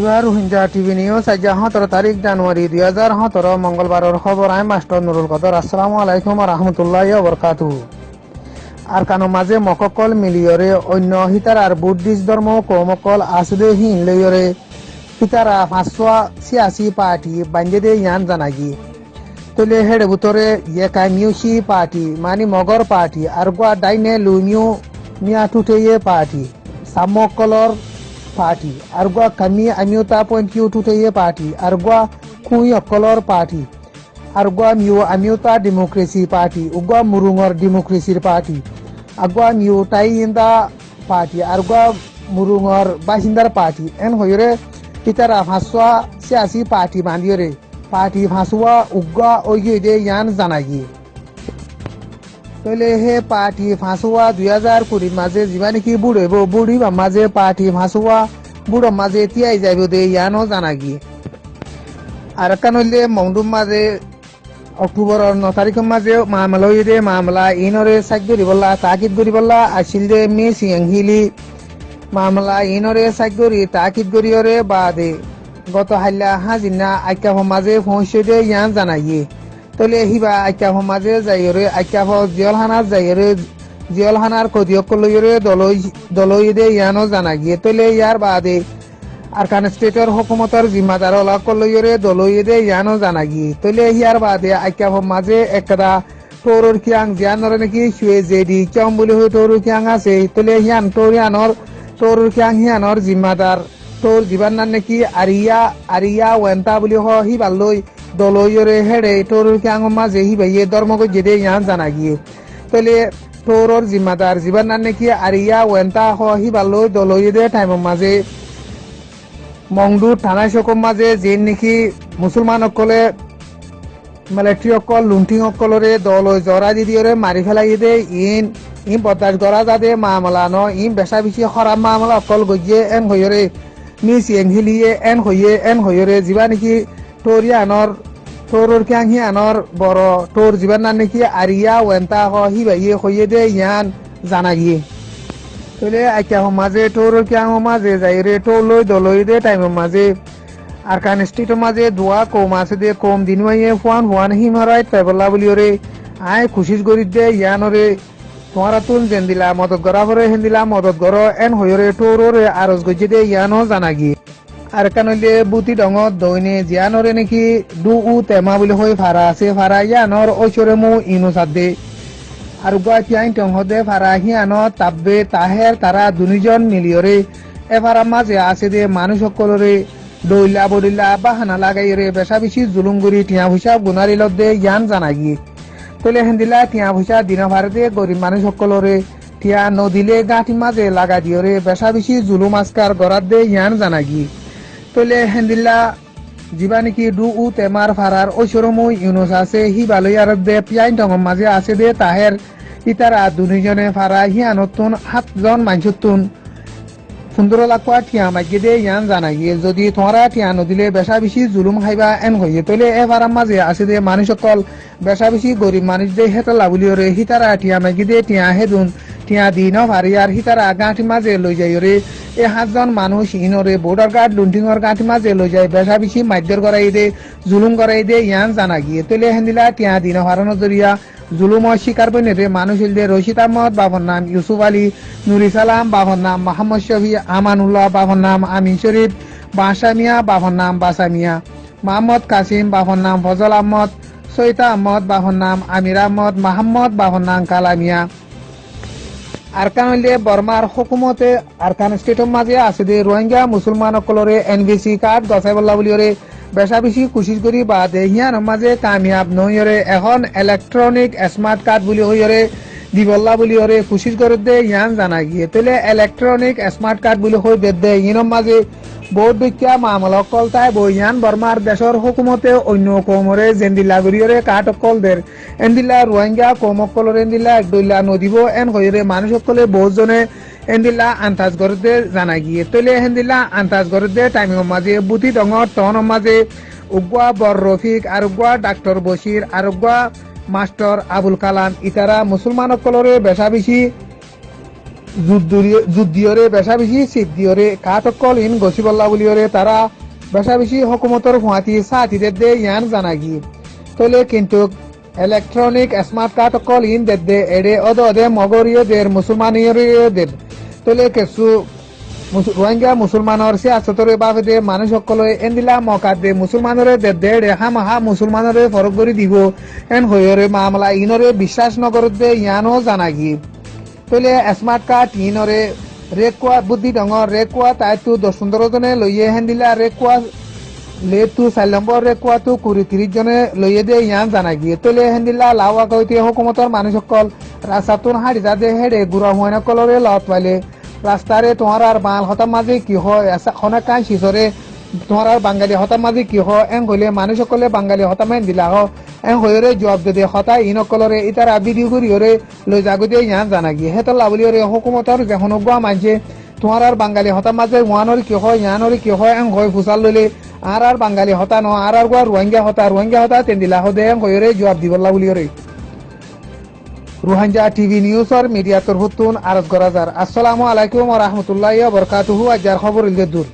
ইবার Rohingya TV news আজ 17 তারিখ জানুয়ারি 2017 মঙ্গলবারের খবর। আমি মাস্টার নুরুল কদর। আসসালামু আলাইকুম রহমতুল্লাহ বরকাতুহু। আর কানো মাঝে মককল মিলিয়রে অন্য হিতার আর বুদ্ধিস্ট ধর্ম কৌমকল আসুদে হিন লইয়রে হিতারা 586 পার্টি বাঞ্জে দে ইয়ান জানাগি তলে হেডে বুতরে ইয়েকা মিউসি পার্টি মানে মগর পার্টি আর গোয়া ডাইনে লুমিউ মিয়া টুটেয়ে পার্টি সামকলর পার্টি আর গোয়া কামি আমিউতা পয়েন্ট কিউ টুটেয়ে পার্টি আর গোয়া খুই অকলর পার্টি আর গোয়া মিউ আমিউতা ডেমোক্রেসি পার্টি উগোয়া মুরুঙর ডেমোক্রেসির পার্টি আগোয়া মিউ টাই ইন্দা পার্টি আর গোয়া মুরুঙর বাসিন্দার পার্টি এন হইরে ইতারা 586 পার্টি বান্দিয়রে পার্টি ফাঁসুয়া উগা ওইগে দে ইয়ান জানাগি তলে হে পার্টি ফাঁসুয়া 2020 মাঝে যিবা নাকি বুড়েব বুড়ি বা মাঝে পার্টি ফাঁসুয়া বুড়ো মাঝে তিয়াই যাইব দে ইয়ানও জানাগি আর কানলে মংডুম মাঝে অক্টোবরের 9 তারিখের মাঝে মামলা হইদে মামলা ইনরে সাইড করিবলা তাকিদ করিবলা আসিল দে মি সিংহিলি মামলা ইনরে সাইড করি তাকিদ করিয়রে বাদে গত হাইলা হাজিনা আইকা মাঝে পৌঁছে দে ইয়ান জানাইয়ে তলে হিবা আইকা মাঝে যাইরে আইকা জিয়লহানার যাইরে জিয়লহানার কদিয়ক লইরে দলই দে ইয়ানও জানাগিয়ে তলে ইয়ার বাদে আরকান স্টেটের হুকুমতের জিম্মাদার লাক লইরে দলই দে ইয়ানও জানাগিয়ে তলে ইয়ার বাদে আইকা মাঝে একটা তোরর কিয়াং জিয়ানরে নাকি শুয়ে জেডি কেম বলি হই তোরর কিয়াং আছে তলে ইয়ান তোরর কিয়াং হিয়ানর জিম্মাদার তোর জীবান নাম নাকি আরিয়া ওয়েন্তা বুলি হি বাল্লই দলইরে হেডে তোর কিয়াং মাঝে হি ভাইয়ে ধর্মকে যেদে ইয়ান জানা গিয়ে তলে তোরর জিম্মাদার জীবান নাম নাকি আরিয়া ওয়েন্তা হি বাল্লই দলইরে টাইম মাঝে মংডু থানা সকম মাঝে যে নাকি মুসলমান অকলে মিলিটারি অকল লুণ্ঠিং অকলরে দল জরা দি দিয়ে মারি ফেলাই দে ইন বদাস গড়া যাদে মামলা ন ইন বেচা বেশি খরাব মামলা অকল গজিয়ে এন হইরে মিস এংহিলিয়ে এন হইরে যিবা নাকি তোরর কিয়াং হিয়ানর বড় তোর যিবার নাম নাকি আরিয়া ওয়েন্তা হি ভাইয়ে হইয়ে দে ইয়ান জানা গিয়ে তলে আইকা মাঝে তোরর কিয়াং মাঝে যাইরে তোলই দলই দে টাইম মাঝে আর কান স্টেটের মাঝে দোয়া কম আছে দে কম দিন মাইয়ে ফুয়ান হিমারাইট পাইবলা বলিওরে আয় খুশিস গরিব দে ইয়ানরে তোমারা তুন যেন দিলা মদত গড়া করে হেন দিলা মদত গড় এন হইরে তোররে আরজ গজি দে ইয়ানও জানাগি আর কানলে বুতি ডঙত দইনে জিয়ানরে নাকি তেমা বুলি হই ফারা আছে ফারা ইয়ানর ঐশ্বরে মু ইনু সাদে আর গুয়া তিয়াইন টংহদে ফারা হিয়ানো তাব্বে তাহের তারা দুনিজন মিলিয়রে এফারা মাঝে আছে দে মানুষ সকলরে দইলা বডিলা বাহানা লাগাইরে বেশা বেশি জুলুমগুড়ি টিয়া ভুষা গুনারি লদ্দে ইয়ান জানাগি তলে হেন্দিলা টিয়া ভুষা দিনা ভারতে গরিব মানুষ সকলরে টিয়া নদিলে গাঁঠি মাঝে লাগা দিয়রে বেশা বেশি জুলুম আজকার গড়াত দে ইয়ান জানাগি তলে হেন্দিল্লা যিবা নাকি তেমার ফারার ঐশ্বরমু ইউনুস আছে হি বালইয়ার দে পিয়াইন টঙম মাঝে আছে দে তাহের ইতারা দুনিজনে ফারা হিয়ানতুন 7 জন মানুষতুন 15 লাখ টিয়া মাগিয়ে দে ইয়ান জানাগি যদি তোমরা টিয়া নদিলে বেশা বেশি জুলুম খাইবা এন হইয়ে তলে এ ফারার মাঝে আছে দে মানুষ সকল বেশা বেশি গরিব মানুষ দে হেতলা বলিওরে হিতারা টিয়া মাগি দে টিয়া হেদুন টিয়া দিন ভারিয়ার হিতারা গাঁঠি মাঝে লই যাইরে এই 7 জন মানুষ ইনরে বর্ডার গার্ড লুণ্ঠিংর গাঁঠি মাঝে লই যায় বেশা বেশি মাইদ্যর করাই দে জুলুম করাই দে ইয়ান জানা গিয়ে তলে হেন্দিলা টিয়া দিন হারানো জরিয়া জুলুম শিকার বইনে মানুষ দে রশিদ আহমদ বাবর নাম ইউসুফ আলী নুরি সালাম বাবর নাম মোহাম্মদ শফি আমানুল্লাহ বাবর নাম আমিন শরীফ বাসামিয়া বাবর নাম বাসামিয়া মোহাম্মদ কাসিম বাবর নাম ফজল আহমদ সৈতা আহমদ বাবর নাম আমির আহমদ মাহমদ বাবর নাম কালামিয়া আরকান হইলে বর্মার হুকুমতে আরকান স্টেটের মাঝে আছে দে রোহিঙ্গা মুসলমান সকলরে এনবিসি কার্ড গছাই বল্লা বলিওরে বেশা বেশি কোশিশ করি বা দেহিয়ান মাঝে কামিয়াব নইরে এখন ইলেকট্রনিক স্মার্ট কার্ড বলি হইরে দিবল্লা বলি হরে কোশিশ করে দে ইয়ান জানা গিয়ে তলে ইলেকট্রনিক স্মার্ট কার্ড বলি হই বেদে ইনম মাঝে বহুত বিখ্যা মামলা অকল তাই বইয়ান বর্মার দেশর হুকুমতে অন্য কৌমরে জেন্দিল্লা গরিয়রে কাঠ অকলদের এন্দিল্লা রোহিঙ্গা কৌম অকলরে এন্দিল্লা একদইল্লা নদীব এন হইরে মানুষ সকলে বহুজনে এন্দিল্লা আন্তাজ করতে জানা গিয়ে তলে হেন্দিল্লা আন্তাজ করতে টাইমিং মাঝে বুতি ডঙর তহন মাঝে উগুয়া বর রফিক আর উগুয়া ডাক্তার বশির আর উগুয়া মাস্টার আবুল কালাম ইতারা মুসলমান সকলরে বেশা বেশি যুদ্ধরে বেশা বেশি সিদ্ধিয়রে কাতকল ইন গছিবল্লা বলিয়রে তারা বেশা বেশি হকুমতর ফুয়াতি সাথীদের দে ইয়ান জানাগি তলে কিন্তু ইলেকট্রনিক স্মার্ট কার্ড কল ইন দে এডে অদে মগরীয় দের মুসলমানীয় দের তলে কিছু রোহিঙ্গা মুসলমানের সিয়াসতরে বাবে দে মানুষ সকলে এন্দিলা মকা দে মুসলমানরে দে হামাহা মুসলমানরে ফরক করে দিব এন হইরে মামলা ইনরে বিশ্বাস নগর দে ইয়ানো জানাগি তলে স্মার্ট কার্ড ইনরে রেকুয়া বুদ্ধি ডঙর রেকুয়া তাই তু 10-15 জনে লইয়ে হেন্দিলা রেকুয়া লে তু 4 নম্বর রেকুয়া তু 20-30 জনে লইয়ে দে ইয়ান জানাগি তলে হেন্দিলা লাওয়া কইতে হুকুমতর মানুষ সকল রাস্তাতুন হাড়ি দে হেডে গুড়া হুয়ানা কলরে লত পাইলে রাস্তারে তোমার আর বাল হতার মাঝে কি হয় খনা কান শিশরে তোমার আর বাঙালি হতার মাঝে কি হয় এং হইলে মানুষ সকলে বাঙালি হতামেন দিলা হ এং হইরে জবাব দে হতা ইনকলরে ইতারা ভিডিও করিরে লই জাগুতে ইয়ান জানাগি হেতল লাবলিরে হুকুমতর যখন গুয়া মানছে তোমার আর বাঙালি হতার মাঝে ওয়ানর কি হয় ইয়ানর কি হয় এং হয় ফুসাল লইলে আর বাঙালি হতা ন আর গুয়া রোহিঙ্গা হতা তেন দিলা হ দে এং হইরে জবাব দিবল্লা বলিরে রোহিঙ্গা টিভি নিউজর মিডিয়া তরফুতুন আরজ গরাজার আসসালামু আলাইকুম ওয়া রাহমাতুল্লাহি ওয়া বারাকাতুহু আজার খবর ইলদুর